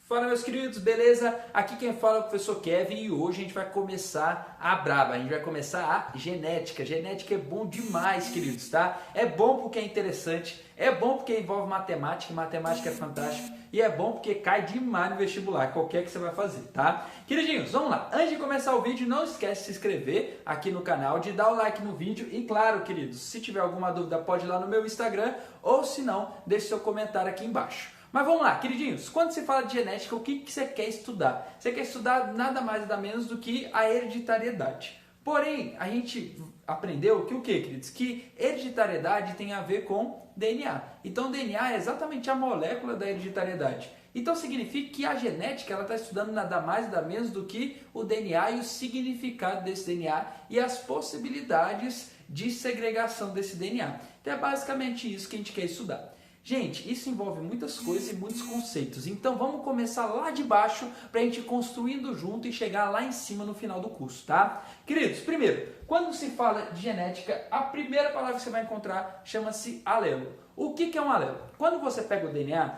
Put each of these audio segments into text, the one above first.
Fala, meus queridos, beleza? Aqui quem fala é o professor Kevin e hoje a gente vai começar a braba, a gente vai começar a genética. Genética é bom demais, queridos, tá? É bom porque é interessante, é bom porque envolve matemática, matemática é fantástico e é bom porque cai demais no vestibular, qualquer que você vai fazer, tá? Queridinhos, vamos lá. Antes de começar o vídeo, não esquece de se inscrever aqui no canal, de dar o like no vídeo e claro, queridos, se tiver alguma dúvida pode ir lá no meu Instagram ou se não, deixe seu comentário aqui embaixo. Mas vamos lá, queridinhos, quando se fala de genética, o que você quer estudar? Você quer estudar nada mais nada menos do que a hereditariedade. Porém, a gente aprendeu que o que, queridos? Que hereditariedade tem a ver com DNA. Então, DNA é exatamente a molécula da hereditariedade. Então, significa que a genética ela está estudando nada mais nada menos do que o DNA e o significado desse DNA e as possibilidades de segregação desse DNA. Então, é basicamente isso que a gente quer estudar. Gente, isso envolve muitas coisas e muitos conceitos, então vamos começar lá de baixo para a gente ir construindo junto e chegar lá em cima no final do curso, tá? Queridos, primeiro, quando se fala de genética, a primeira palavra que você vai encontrar chama-se alelo. O que é um alelo? Quando você pega o DNA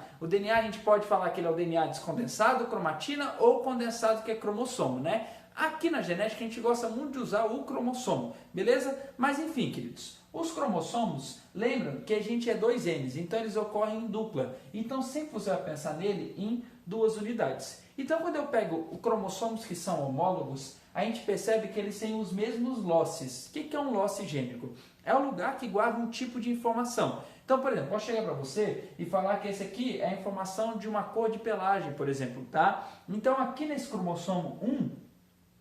a gente pode falar que ele é o DNA descondensado, cromatina ou condensado que é cromossomo, né? Aqui na genética a gente gosta muito de usar o cromossomo, beleza? Mas enfim, queridos, os cromossomos, lembram que a gente é 2 N's, então eles ocorrem em dupla. Então sempre você vai pensar nele em 2 unidades. Então quando eu pego os cromossomos que são homólogos, a gente percebe que eles têm os mesmos losses. O que é um losse gênico? É o lugar que guarda um tipo de informação. Então, por exemplo, posso chegar para você e falar que esse aqui é a informação de uma cor de pelagem, por exemplo, tá? Então aqui nesse cromossomo 1,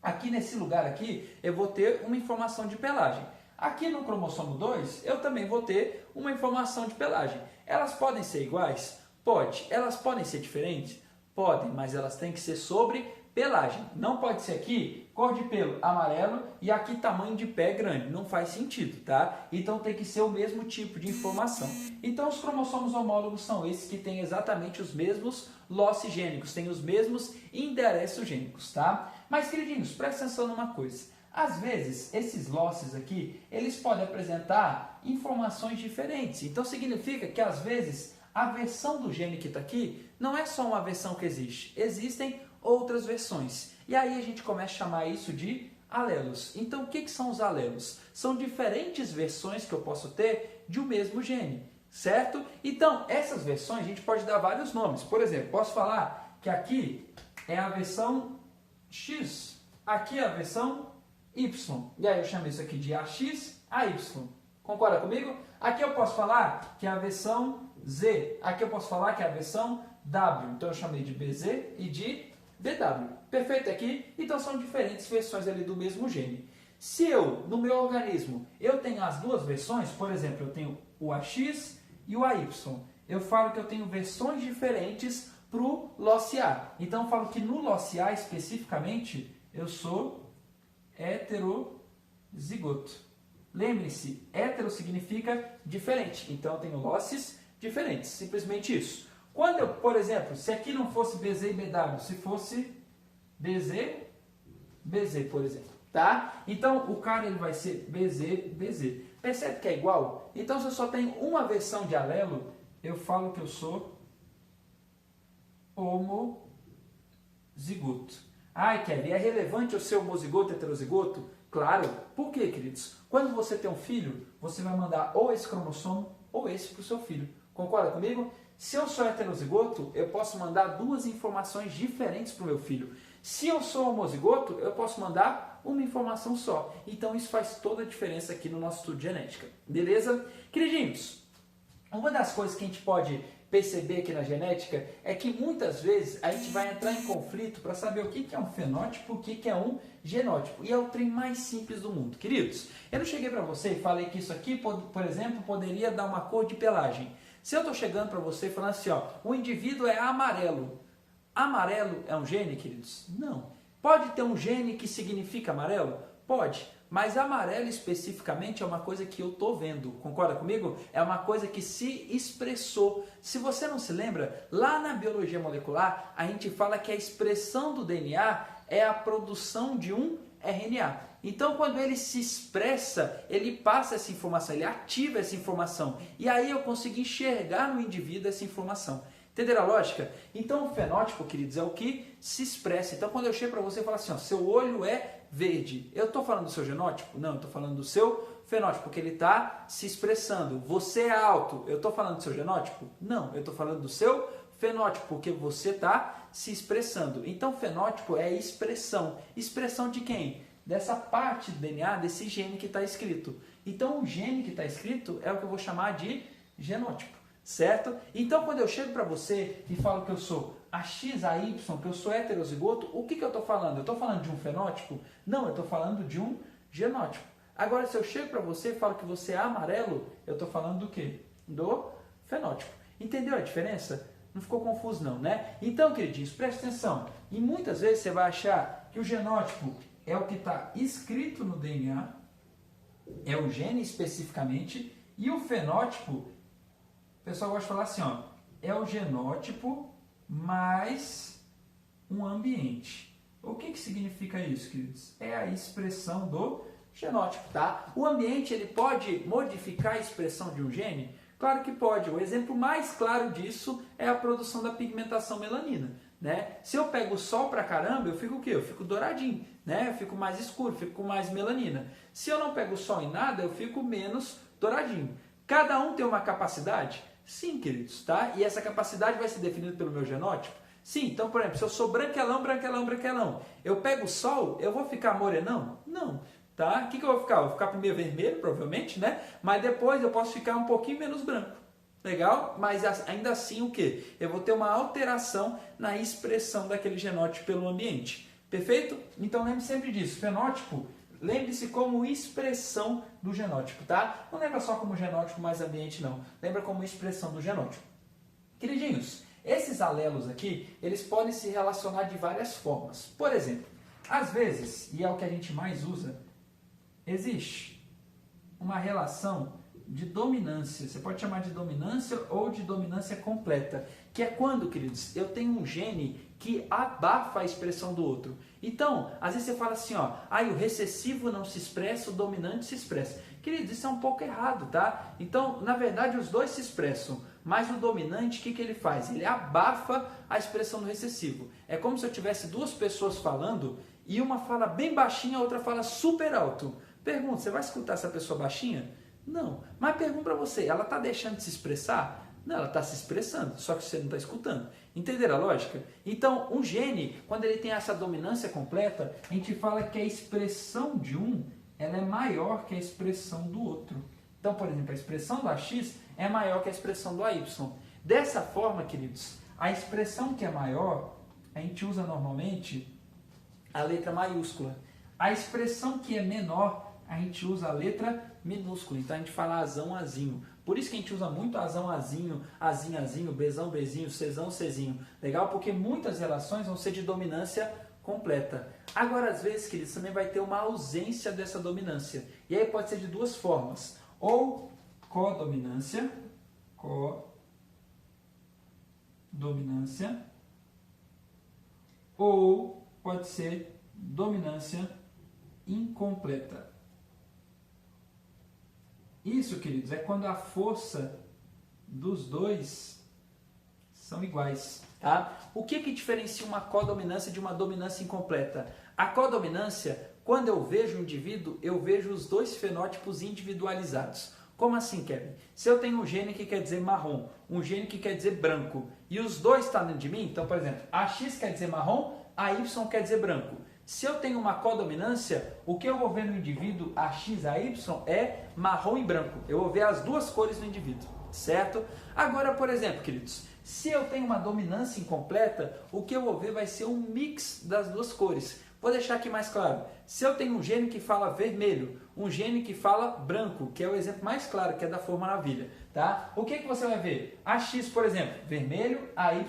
aqui nesse lugar aqui, eu vou ter uma informação de pelagem. Aqui no cromossomo 2, eu também vou ter uma informação de pelagem. Elas podem ser iguais? Pode. Elas podem ser diferentes? Podem, mas elas têm que ser sobre pelagem. Não pode ser aqui cor de pelo amarelo e aqui tamanho de pé grande. Não faz sentido, tá? Então tem que ser o mesmo tipo de informação. Então os cromossomos homólogos são esses que têm exatamente os mesmos losses gênicos, têm os mesmos endereços gênicos, tá? Mas, queridinhos, presta atenção numa coisa. Às vezes, esses losses aqui, eles podem apresentar informações diferentes. Então, significa que, às vezes, a versão do gene que está aqui não é só uma versão que existe. Existem outras versões. E aí a gente começa a chamar isso de alelos. Então, o que são os alelos? São diferentes versões que eu posso ter de um mesmo gene, certo? Então, essas versões a gente pode dar vários nomes. Por exemplo, posso falar que aqui é a versão X, aqui é a versão Y. E aí eu chamo isso aqui de AX, AY. Concorda comigo? Aqui eu posso falar que é a versão Z. Aqui eu posso falar que é a versão W. Então eu chamei de BZ e de BW. Perfeito aqui? Então são diferentes versões ali do mesmo gene. Se eu, no meu organismo, eu tenho as duas versões, por exemplo, eu tenho o AX e o AY. Eu falo que eu tenho versões diferentes para o losse A. Então eu falo que no losse A especificamente, eu sou heterozigoto. Lembre-se, hétero significa diferente, então eu tenho losses diferentes, simplesmente isso. Quando eu, por exemplo, se aqui não fosse BZ e BW, se fosse BZ, BZ, por exemplo, tá? Então o cara ele vai ser BZ, BZ. Percebe que é igual? Então se eu só tenho uma versão de alelo, eu falo que eu sou homozigoto. Ai, Kevin, é relevante o ser homozigoto, heterozigoto? Claro. Por quê, queridos? Quando você tem um filho, você vai mandar ou esse cromossomo ou esse para o seu filho. Concorda comigo? Se eu sou heterozigoto, eu posso mandar 2 informações diferentes para o meu filho. Se eu sou homozigoto, eu posso mandar uma informação só. Então isso faz toda a diferença aqui no nosso estudo de genética. Beleza? Queridinhos, uma das coisas que a gente pode perceber aqui na genética é que muitas vezes a gente vai entrar em conflito para saber o que é um fenótipo, o que é um genótipo. E é o trem mais simples do mundo. Queridos, eu não cheguei para você e falei que isso aqui, por exemplo, poderia dar uma cor de pelagem. Se eu estou chegando para você falando assim, ó, o indivíduo é amarelo. Amarelo é um gene, queridos? Não. Pode ter um gene que significa amarelo? Pode. Mas amarelo especificamente é uma coisa que eu estou vendo, concorda comigo? É uma coisa que se expressou. Se você não se lembra, lá na biologia molecular, a gente fala que a expressão do DNA é a produção de um RNA. Então, quando ele se expressa, ele passa essa informação, ele ativa essa informação. E aí eu consigo enxergar no indivíduo essa informação. Entenderam a lógica? Então o fenótipo, queridos, é o que se expressa. Então quando eu chego para você e falo assim, ó, seu olho é verde, eu estou falando do seu genótipo? Não, eu estou falando do seu fenótipo, porque ele está se expressando. Você é alto, eu estou falando do seu genótipo? Não, eu estou falando do seu fenótipo, porque você está se expressando. Então fenótipo é expressão. Expressão de quem? Dessa parte do DNA, desse gene que está escrito. Então o gene que está escrito é o que eu vou chamar de genótipo. Certo? Então, quando eu chego para você e falo que eu sou AXAY, que eu sou heterozigoto, o que eu estou falando? Eu estou falando de um fenótipo? Não, eu estou falando de um genótipo. Agora, se eu chego para você e falo que você é amarelo, eu estou falando do quê? Do fenótipo. Entendeu a diferença? Não ficou confuso não, né? Então, queridinhos, preste atenção. E muitas vezes você vai achar que o genótipo é o que está escrito no DNA, é o gene especificamente, e o fenótipo... O pessoal gosta de falar assim, ó, é o genótipo mais um ambiente. O que significa isso, queridos? É a expressão do genótipo, tá? O ambiente, ele pode modificar a expressão de um gene? Claro que pode. O exemplo mais claro disso é a produção da pigmentação melanina, né? Se eu pego o sol pra caramba, eu fico o quê? Eu fico douradinho, né? Eu fico mais escuro, fico com mais melanina. Se eu não pego o sol em nada, eu fico menos douradinho. Cada um tem uma capacidade? Sim, queridos, tá? E essa capacidade vai ser definida pelo meu genótipo? Sim, então, por exemplo, se eu sou branquelão, branquelão, branquelão, eu pego o sol, eu vou ficar morenão? Não, tá? O que eu vou ficar? Eu vou ficar primeiro vermelho, provavelmente, né? Mas depois eu posso ficar um pouquinho menos branco. Legal? Mas ainda assim o quê? Eu vou ter uma alteração na expressão daquele genótipo pelo ambiente. Perfeito? Então lembre sempre disso. Fenótipo, lembre-se como expressão do genótipo, tá? Não lembra só como genótipo mais ambiente, não. Lembra como expressão do genótipo. Queridinhos, esses alelos aqui, eles podem se relacionar de várias formas. Por exemplo, às vezes, e é o que a gente mais usa, existe uma relação de dominância. Você pode chamar de dominância ou de dominância completa. Que é quando, queridos, eu tenho um gene que abafa a expressão do outro. Então, às vezes você fala assim, ó, o recessivo não se expressa, o dominante se expressa. Queridos, isso é um pouco errado, tá? Então, na verdade, os dois se expressam, mas o dominante, o que ele faz? Ele abafa a expressão do recessivo. É como se eu tivesse duas pessoas falando e uma fala bem baixinha, a outra fala super alto. Pergunta, você vai escutar essa pessoa baixinha? Não. Mas pergunta para você, ela está deixando de se expressar? Não, ela está se expressando, só que você não está escutando. Entenderam a lógica? Então, um gene, quando ele tem essa dominância completa, a gente fala que a expressão de um ela é maior que a expressão do outro. Então, por exemplo, a expressão do AX é maior que a expressão do AY. Dessa forma, queridos, a expressão que é maior, a gente usa normalmente a letra maiúscula. A expressão que é menor, a gente usa a letra minúscula. Então, a gente fala azão, azinho. Por isso que a gente usa muito azão, azinho, azinho, azinho, bezão, bezinho, cezão, cezinho. Legal? Porque muitas relações vão ser de dominância completa. Agora, às vezes, queridos, também vai ter uma ausência dessa dominância. E aí pode ser de duas formas. Ou codominância, ou pode ser dominância incompleta. Isso, queridos, é quando a força dos dois são iguais, tá? O que diferencia uma codominância de uma dominância incompleta? A codominância, quando eu vejo o indivíduo, eu vejo os dois fenótipos individualizados. Como assim, Kevin? Se eu tenho um gene que quer dizer marrom, um gene que quer dizer branco, e os dois estão dentro de mim, então, por exemplo, AX quer dizer marrom, AY quer dizer branco. Se eu tenho uma codominância, o que eu vou ver no indivíduo AX, AY é marrom e branco. Eu vou ver as duas cores no indivíduo, certo? Agora, por exemplo, queridos, se eu tenho uma dominância incompleta, o que eu vou ver vai ser um mix das duas cores. Vou deixar aqui mais claro. Se eu tenho um gene que fala vermelho, um gene que fala branco, que é o exemplo mais claro, que é da forma navilha, tá? O que você vai ver? AX, por exemplo, vermelho, AY,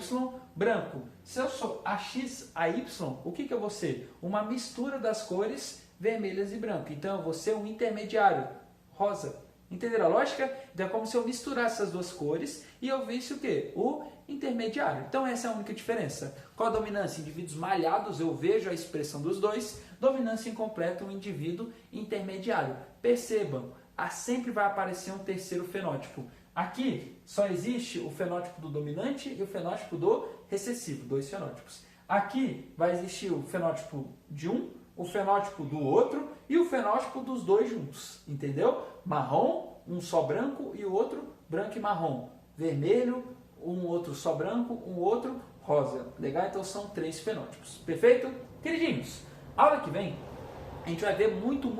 branco. Se eu sou AX, AY, o que eu vou ser? Uma mistura das cores vermelhas e branco. Então eu vou ser um intermediário, rosa. Entenderam a lógica? Então é como se eu misturasse essas duas cores e eu visse o quê? O intermediário. Então essa é a única diferença. Qual a dominância? Indivíduos malhados, eu vejo a expressão dos dois. Dominância incompleta, um indivíduo intermediário. Percebam, sempre vai aparecer um terceiro fenótipo. Aqui só existe o fenótipo do dominante e o fenótipo do recessivo, dois fenótipos. Aqui vai existir o fenótipo de um, o fenótipo do outro e o fenótipo dos dois juntos, entendeu? Marrom, um só branco e o outro branco e marrom. Vermelho, um outro só branco, um outro rosa. Legal? Então são 3 fenótipos. Perfeito? Queridinhos, aula que vem a gente vai ver muito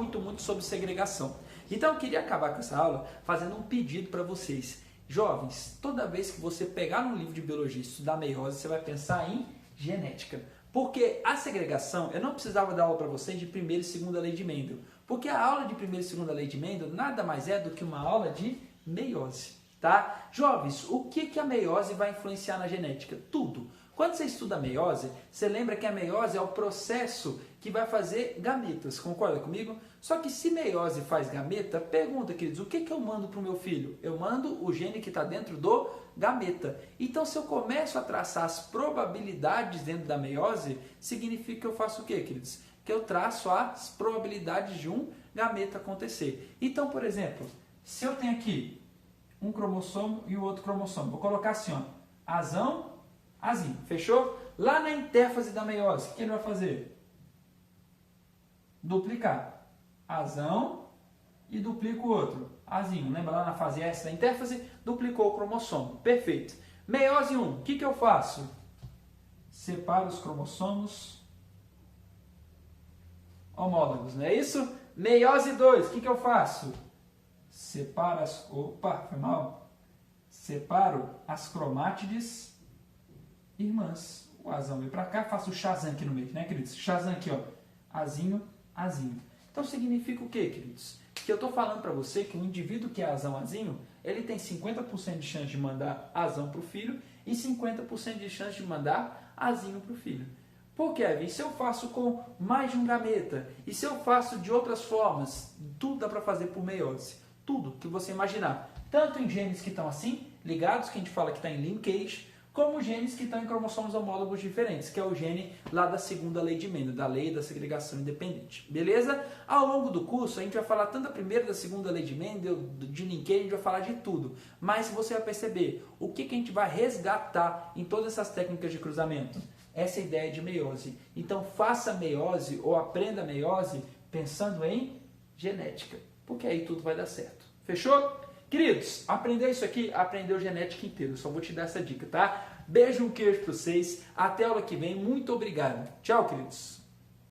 sobre segregação. Então eu queria acabar com essa aula fazendo um pedido para vocês. Jovens, toda vez que você pegar um livro de biologia e estudar meiose, você vai pensar em genética. Porque a segregação, eu não precisava dar aula para vocês de primeira e segunda lei de Mendel. Porque a aula de primeira e segunda lei de Mendel nada mais é do que uma aula de meiose. Tá? Jovens, o que a meiose vai influenciar na genética? Tudo. Quando você estuda a meiose, você lembra que a meiose é o processo que vai fazer gametas, concorda comigo? Só que se meiose faz gameta, pergunta, queridos, o que eu mando para o meu filho? Eu mando o gene que está dentro do gameta. Então, se eu começo a traçar as probabilidades dentro da meiose, significa que eu faço o quê, queridos? Que eu traço as probabilidades de um gameta acontecer. Então, por exemplo, se eu tenho aqui um cromossomo e o outro cromossomo, vou colocar assim, ó, azão, azinho, fechou? Lá na intérfase da meiose, o que ele vai fazer? Duplicar. Azão e duplica o outro. Azinho, lembra lá na fase S da intérfase? Duplicou o cromossomo. Perfeito. Meiose 1, o que eu faço? Separo os cromossomos homólogos, não é isso? Meiose 2, o que eu faço? Separo as... Opa, foi mal. Separo as cromátides irmãs. O azão vem para cá, faço o Shazam aqui no meio, né, queridos? Shazam aqui, ó. Azinho, azinho. Então significa o quê, queridos? Que eu estou falando para você que o indivíduo que é azão, azinho, ele tem 50% de chance de mandar azão para o filho e 50% de chance de mandar azinho para o filho. Por quê, Kevin? Se eu faço com mais de um gameta e se eu faço de outras formas, tudo dá para fazer por meiose. Tudo que você imaginar. Tanto em genes que estão assim, ligados, que a gente fala que está em linkage, como genes que estão em cromossomos homólogos diferentes, que é o gene lá da segunda lei de Mendel, da lei da segregação independente. Beleza? Ao longo do curso, a gente vai falar tanto da primeira e da segunda lei de Mendel, de linkage, a gente vai falar de tudo. Mas você vai perceber o que a gente vai resgatar em todas essas técnicas de cruzamento. Essa ideia de meiose. Então, faça meiose ou aprenda meiose pensando em genética, porque aí tudo vai dar certo. Fechou? Queridos, aprendeu isso aqui? Aprendeu genética inteira. Só vou te dar essa dica, tá? Beijo, um queijo para vocês. Até a aula que vem. Muito obrigado. Tchau, queridos.